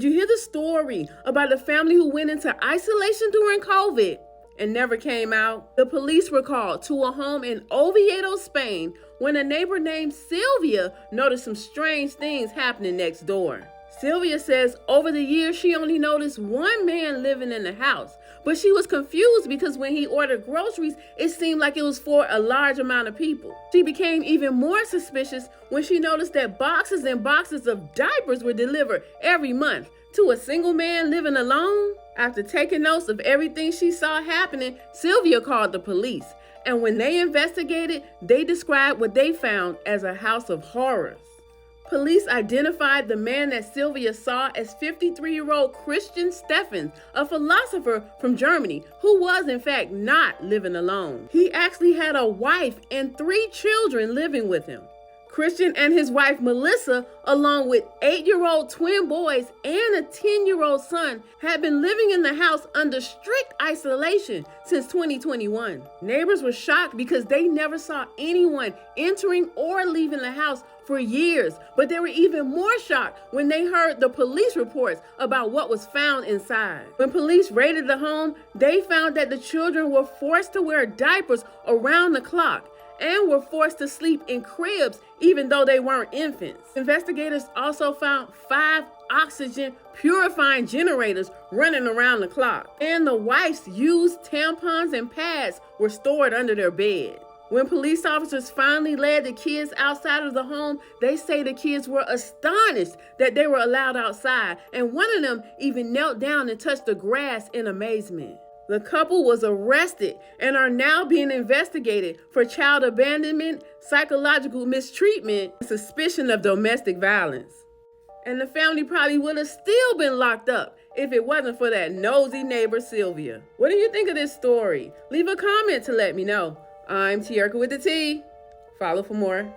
you hear the story about the family who went into isolation during COVID and never came out? The police were called to a home in Oviedo, Spain, when a neighbor named Sylvia noticed some strange things happening next door. Sylvia says over the years she only noticed one man living in the house, but she was confused because when he ordered groceries, it seemed like it was for a large amount of people. She became even more suspicious when she noticed that boxes and boxes of diapers were delivered every month to a single man living alone. After taking notes of everything she saw happening, Sylvia called the police, and when they investigated, they described what they found as a house of horrors. Police identified the man that Sylvia saw as 53-year-old Christian Steffens, a philosopher from Germany who was in fact not living alone. He actually had a wife and 3 children living with him. Christian and his wife Melissa, along with 8-year-old twin boys and a 10-year-old son, had been living in the house under strict isolation since 2021. Neighbors were shocked because they never saw anyone entering or leaving the house for years, but they were even more shocked when they heard the police reports about what was found inside. When police raided the home, they found that the children were forced to wear diapers around the clock and were forced to sleep in cribs even though they weren't infants. Investigators also found 5 oxygen purifying generators running around the clock, and the wife's used tampons and pads were stored under their bed. When police officers finally led the kids outside of the home, they say the kids were astonished that they were allowed outside, and one of them even knelt down and touched the grass in amazement. The couple was arrested and are now being investigated for child abandonment, psychological mistreatment, and suspicion of domestic violence. And the family probably would have still been locked up if it wasn't for that nosy neighbor, Sylvia. What do you think of this story? Leave a comment to let me know. I'm Te-Erika with the T. Follow for more.